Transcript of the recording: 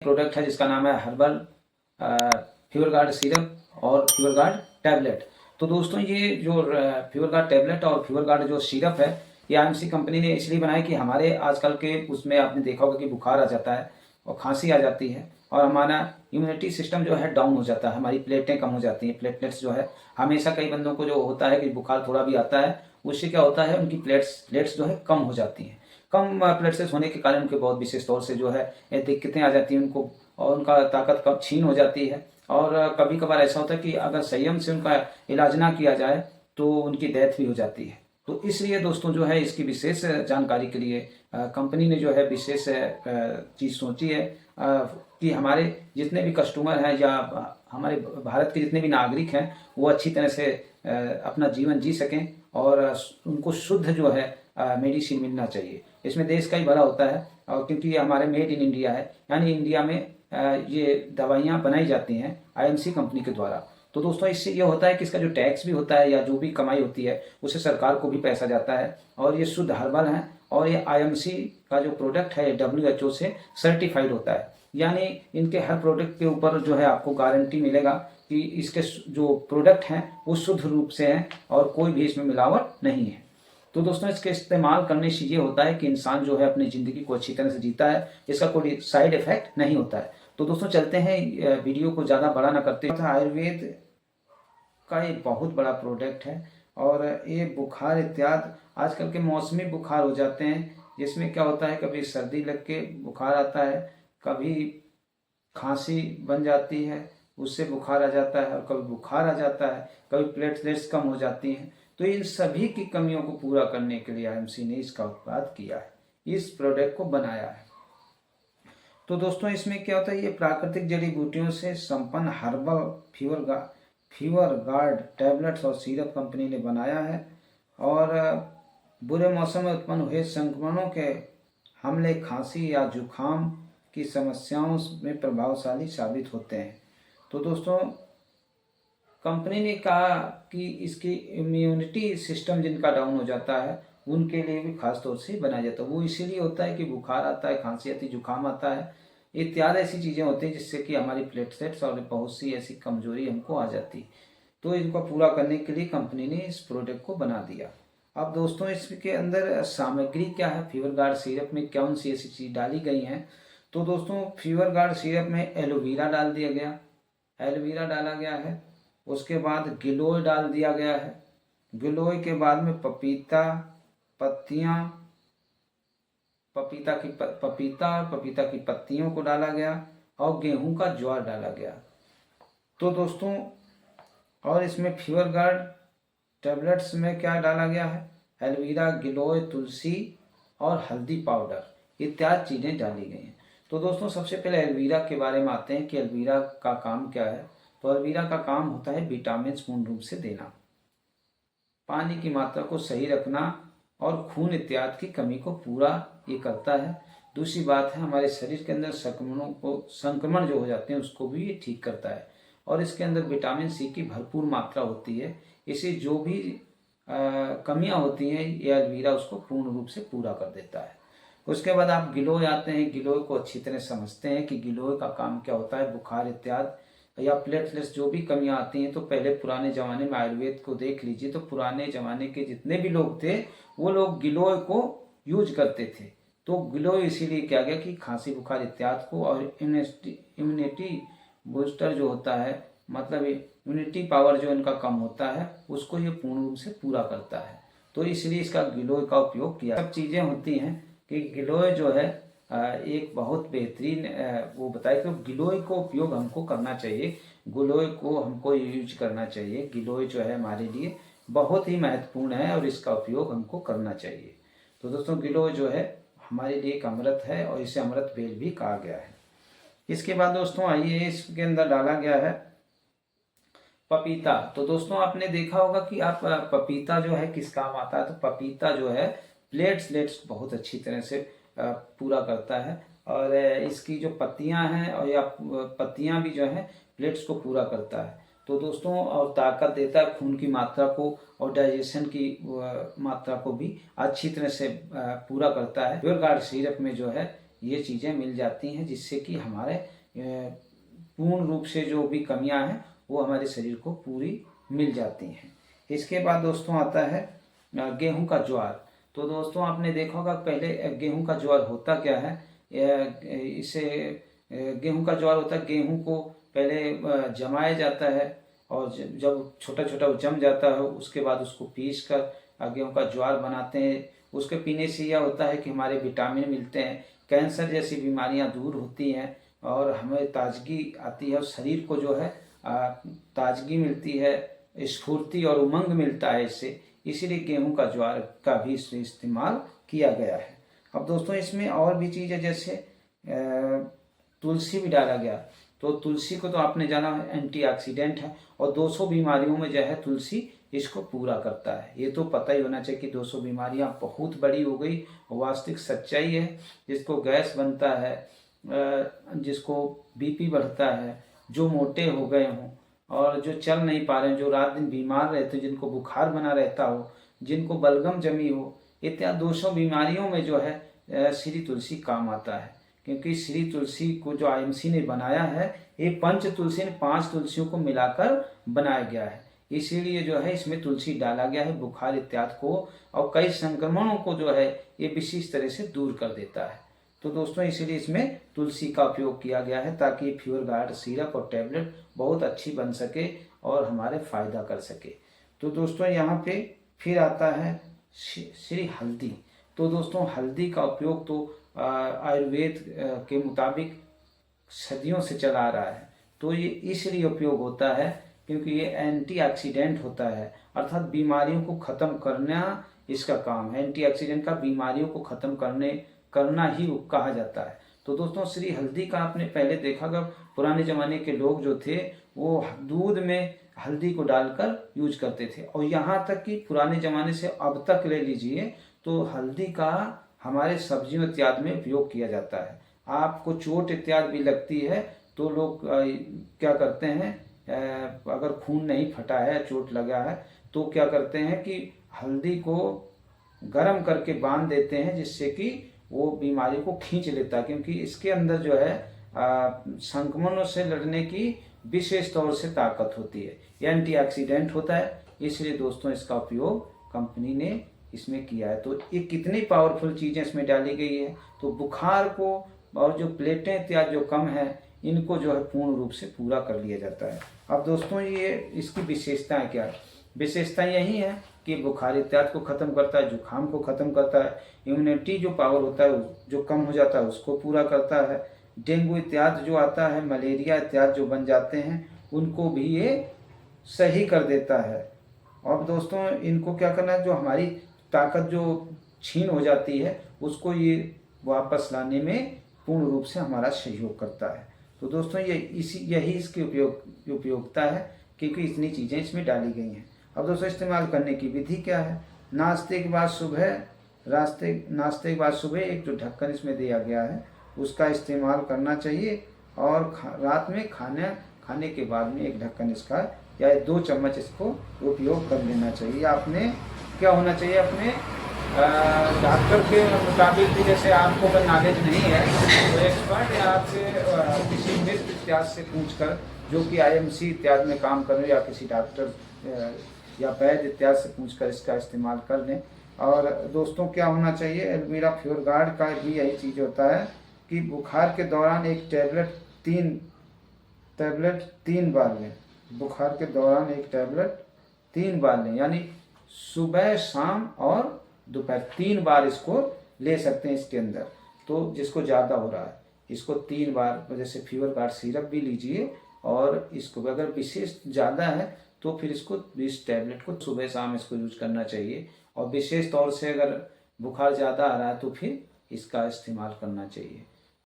Product है जिसका नाम है हर्बल फीवर गार्ड सिरप और फीवर गार्ड टैबलेट। तो दोस्तों ये जो फीवर गार्ड टैबलेट और फीवर गार्ड जो सिरप है, ये आईएमसी कंपनी ने इसलिए बनाया कि हमारे आजकल के उसमें आपने देखा होगा कि बुखार आ जाता है और खांसी आ जाती है और हमारा इम्यूनिटी सिस्टम जो है डाउन हो जाता है, हमारी प्लेटें कम हो जाती हैं। प्लेटलेट्स जो है हमेशा कई बंदों को जो होता है कि बुखार थोड़ा भी आता है, उससे क्या होता है उनकी प्लेट्स जो है कम हो जाती हैं। कम प्लेटलेट्स होने के कारण उनके बहुत विशेष तौर से जो है दिक्कतें आ जाती हैं उनको, और उनका ताकत कम छीन हो जाती है। और कभी कभार ऐसा होता है कि अगर संयम से उनका इलाज ना किया जाए तो उनकी डेथ भी हो जाती है। तो इसलिए दोस्तों जो है इसकी विशेष जानकारी के लिए कंपनी ने जो है विशेष चीज़ सोची है कि हमारे जितने भी कस्टमर हैं या हमारे भारत के जितने भी नागरिक हैं वो अच्छी तरह से अपना जीवन जी सकें और उनको शुद्ध जो है मेडिसिन मिलना चाहिए। इसमें देश का ही भला होता है, और क्योंकि ये हमारे मेड इन इंडिया है, यानी इंडिया में ये दवाइयाँ बनाई जाती हैं आईएमसी कंपनी के द्वारा। तो दोस्तों इससे ये होता है कि इसका जो टैक्स भी होता है या जो भी कमाई होती है उससे सरकार को भी पैसा जाता है, और ये शुद्ध हर्बल है। और ये आईएमसी का जो प्रोडक्ट है WHO से सर्टिफाइड होता है, यानी इनके हर प्रोडक्ट के ऊपर जो है आपको गारंटी मिलेगा कि इसके जो प्रोडक्ट हैं वो शुद्ध रूप से हैं और कोई भी इसमें मिलावट नहीं है। तो दोस्तों इसके इस्तेमाल करने से ये होता है कि इंसान जो है अपनी ज़िंदगी को अच्छी तरह से जीता है, इसका कोई साइड इफेक्ट नहीं होता है। तो दोस्तों चलते हैं, वीडियो को ज़्यादा बड़ा ना करते हैं। आयुर्वेद का एक बहुत बड़ा प्रोडक्ट है, और ये बुखार इत्यादि आजकल के मौसमी बुखार हो जाते हैं, जिसमें क्या होता है कभी सर्दी लग के बुखार आता है, कभी खांसी बन जाती है उससे बुखार आ जाता है, और कभी बुखार आ जाता है, कभी प्लेटलेट्स कम हो जाती हैं। तो इन सभी की कमियों को पूरा करने के लिए आईएमसी ने इसका उत्पाद किया है, इस प्रोडक्ट को बनाया है। तो दोस्तों इसमें क्या होता है, ये प्राकृतिक जड़ी बूटियों से संपन्न हर्बल फीवर गार्ड टैबलेट्स और सिरप कंपनी ने बनाया है, और बुरे मौसम में उत्पन्न हुए संक्रमणों के हमले, खांसी या जुखाम की समस्याओं में प्रभावशाली साबित होते हैं। तो दोस्तों कंपनी ने कहा कि इसकी इम्यूनिटी सिस्टम जिनका डाउन हो जाता है उनके लिए भी खास तौर से बनाया जाता है। वो इसीलिए होता है कि बुखार आता है, खांसी आती है, जुकाम आता है, इत्यादि ऐसी चीज़ें होती हैं जिससे कि हमारी प्लेटलेट्स और बहुत सी ऐसी कमजोरी हमको आ जाती। तो इनको पूरा करने के लिए कंपनी ने इस प्रोडक्ट को बना दिया। अब दोस्तों इसके अंदर सामग्री क्या है, फीवर गार्ड सिरप में कौन सी ऐसी चीज़ डाली गई हैं। तो दोस्तों फीवर गार्ड सिरप में एलोवेरा डाल दिया गया, एलोवेरा डाला गया है। उसके बाद गिलोय डाल दिया गया है। गिलोय के बाद में पपीता पत्तियां, पपीता और पपीता की पत्तियों को डाला गया, और गेहूं का ज्वार डाला गया। तो दोस्तों और इसमें फीवर गार्ड टैबलेट्स में क्या डाला गया है, एलोवेरा, गिलोय, तुलसी और हल्दी पाउडर इत्यादि चीज़ें डाली गई हैं। तो दोस्तों सबसे पहले एलोवेरा के बारे में आते हैं कि एलोवेरा का काम क्या है। तो एलोवेरा का काम होता है विटामिन पूर्ण रूप से देना, पानी की मात्रा को सही रखना, और खून इत्यादि की कमी को पूरा ये करता है। दूसरी बात है हमारे शरीर के अंदर संक्रमण जो हो जाते हैं उसको भी ये ठीक करता है, और इसके अंदर विटामिन सी की भरपूर मात्रा होती है। इसे जो भी कमियां होती हैं ये एलोवेरा उसको पूर्ण रूप से पूरा कर देता है। उसके बाद आप गिलोय आते हैं। गिलोय को अच्छी तरह समझते हैं कि गिलोय का काम क्या होता है, बुखार इत्यादि या प्लेटलेट्स जो भी कमियां आती हैं। तो पहले पुराने ज़माने में आयुर्वेद को देख लीजिए, तो पुराने ज़माने के जितने भी लोग थे वो लोग गिलोय को यूज करते थे। तो गिलोय इसीलिए किया गया कि खांसी बुखार इत्यादि को, और इम्यूनिटी बूस्टर जो होता है, मतलब इम्यूनिटी पावर जो इनका कम होता है उसको ये पूर्ण रूप से पूरा करता है। तो इसलिए इसका गिलोय का उपयोग किया। सब चीज़ें होती हैं कि गिलोय जो है एक बहुत बेहतरीन वो बताए कि गिलोय को उपयोग हमको करना चाहिए, गिलोय को हमको यूज करना चाहिए। गिलोय जो है हमारे लिए बहुत ही महत्वपूर्ण है और इसका उपयोग हमको करना चाहिए। तो दोस्तों गिलोय जो है हमारे लिए एक अमृत है, और इसे अमृत बेल भी कहा गया है। इसके बाद दोस्तों आइए इसके अंदर डाला गया है पपीता। तो दोस्तों आपने देखा होगा कि आप पपीता जो है किस काम आता है। तो पपीता जो है प्लेट्स बहुत अच्छी तरह से पूरा करता है, और इसकी जो पत्तियां हैं और या पत्तियां भी जो है प्लेट्स को पूरा करता है। तो दोस्तों और ताकत देता है, खून की मात्रा को और डाइजेशन की मात्रा को भी अच्छी तरह से पूरा करता है। फीवर गार्ड सिरप में जो है ये चीज़ें मिल जाती हैं, जिससे कि हमारे पूर्ण रूप से जो भी कमियां हैं वो हमारे शरीर को पूरी मिल जाती हैं। इसके बाद दोस्तों आता है गेहूं का ज्वार। तो दोस्तों आपने देखा होगा पहले गेहूं का ज्वार होता क्या है। इसे गेहूं का ज्वार होता है, गेहूं को पहले जमाया जाता है और जब छोटा छोटा जम जाता है उसके बाद उसको पीस कर गेहूं का ज्वार बनाते हैं। उसके पीने से यह होता है कि हमारे विटामिन मिलते हैं, कैंसर जैसी बीमारियां दूर होती हैं और हमें ताजगी आती है और शरीर को जो है ताजगी मिलती है, स्फूर्ति और उमंग मिलता है इससे। इसीलिए गेहूं का ज्वार का भी इस्तेमाल किया गया है। अब दोस्तों इसमें और भी चीज़ है, जैसे तुलसी भी डाला गया। तो तुलसी को तो आपने जाना है एंटीऑक्सीडेंट है और 200 बीमारियों में जो है तुलसी इसको पूरा करता है। ये तो पता ही होना चाहिए कि 200 बीमारियां बहुत बड़ी हो गई, वास्तविक सच्चाई है। जिसको गैस बनता है, जिसको बीपी बढ़ता है, जो मोटे हो गए हों और जो चल नहीं पा रहे हैं, जो रात दिन बीमार रहते, जिनको बुखार बना रहता हो, जिनको बलगम जमी हो, इत्यादि 200 बीमारियों में जो है श्री तुलसी काम आता है। क्योंकि श्री तुलसी को जो आईएमसी ने बनाया है, ये पंच तुलसी ने 5 तुलसियों को मिलाकर बनाया गया है। इसीलिए जो है इसमें तुलसी डाला गया है, बुखार इत्यादि को और कई संक्रमणों को जो है ये विशेष तरह से दूर कर देता है। तो दोस्तों इसीलिए इसमें तुलसी का उपयोग किया गया है, ताकि फीवर गार्ड सिरप और टैबलेट बहुत अच्छी बन सके और हमारे फायदा कर सके। तो दोस्तों यहाँ पे फिर आता है श्री हल्दी। तो दोस्तों हल्दी का उपयोग तो आयुर्वेद के मुताबिक सदियों से चला आ रहा है। तो ये इसलिए उपयोग होता है क्योंकि ये एंटीऑक्सीडेंट होता है, अर्थात बीमारियों को ख़त्म करना इसका काम है। एंटीऑक्सीडेंट का बीमारियों को ख़त्म करना ही कहा जाता है। तो दोस्तों श्री हल्दी का आपने पहले देखा होगा, पुराने ज़माने के लोग जो थे वो दूध में हल्दी को डालकर यूज करते थे। और यहाँ तक कि पुराने ज़माने से अब तक ले लीजिए तो हल्दी का हमारे सब्जियों इत्यादि में उपयोग किया जाता है। आपको चोट इत्यादि भी लगती है तो लोग क्या करते हैं, अगर खून नहीं फटा है, चोट लगा है, तो क्या करते हैं कि हल्दी को गर्म करके बांध देते हैं, जिससे कि वो बीमारी को खींच लेता है। क्योंकि इसके अंदर जो है संक्रमणों से लड़ने की विशेष तौर से ताकत होती है, ये एंटीऑक्सीडेंट होता है। इसलिए दोस्तों इसका उपयोग कंपनी ने इसमें किया है। तो ये कितनी पावरफुल चीज़ें इसमें डाली गई है। तो बुखार को और जो प्लेटें इत्यादि जो कम है इनको जो है पूर्ण रूप से पूरा कर लिया जाता है। अब दोस्तों ये इसकी विशेषताएं क्या है। विशेषताएं यही है कि बुखार इत्यादि को ख़त्म करता है, जुकाम को ख़त्म करता है, इम्यूनिटी जो पावर होता है जो कम हो जाता है उसको पूरा करता है, डेंगू इत्यादि जो आता है, मलेरिया इत्यादि जो बन जाते हैं उनको भी ये सही कर देता है। अब दोस्तों इनको क्या करना है, जो हमारी ताकत जो छीन हो जाती है उसको ये वापस लाने में पूर्ण रूप से हमारा सहयोग करता है। तो दोस्तों यही इसकी उपयोगिता है, क्योंकि इतनी चीज़ें इसमें डाली गई हैं। अब दोस्तों इस्तेमाल करने की विधि क्या है। नाश्ते के बाद सुबह एक जो ढक्कन इसमें दिया गया है उसका इस्तेमाल करना चाहिए और रात में खाने के बाद में एक ढक्कन इसका या 2 चम्मच इसको उपयोग कर लेना चाहिए। आपने क्या होना चाहिए, अपने डॉक्टर के मुताबिक भी, जैसे आपको अगर नॉलेज नहीं है तो एक्सपर्ट या आपसे किसी मित्र इत्यादि से पूछकर, जो कि आईएमसी इत्यादि में काम कर रहे, या किसी डॉक्टर या वैद्य इत्यादि से पूछकर इसका इस्तेमाल कर लें। और दोस्तों क्या होना चाहिए, एलोवेरा फ्यूर गार्ड का भी यही चीज़ होता है कि बुखार के दौरान एक टैबलेट 3 बार लें। बुखार के दौरान एक टैबलेट 3 बार लें, यानी सुबह, शाम और दोपहर 3 बार इसको ले सकते हैं इसके अंदर। तो जिसको ज़्यादा हो रहा है इसको 3 बार, जैसे फीवर गार्ड सिरप भी लीजिए, और इसको अगर विशेष ज़्यादा है तो फिर इसको 20 टैबलेट को सुबह शाम इसको यूज करना चाहिए। और विशेष तौर से अगर बुखार ज़्यादा आ रहा है तो फिर इसका इस्तेमाल करना चाहिए।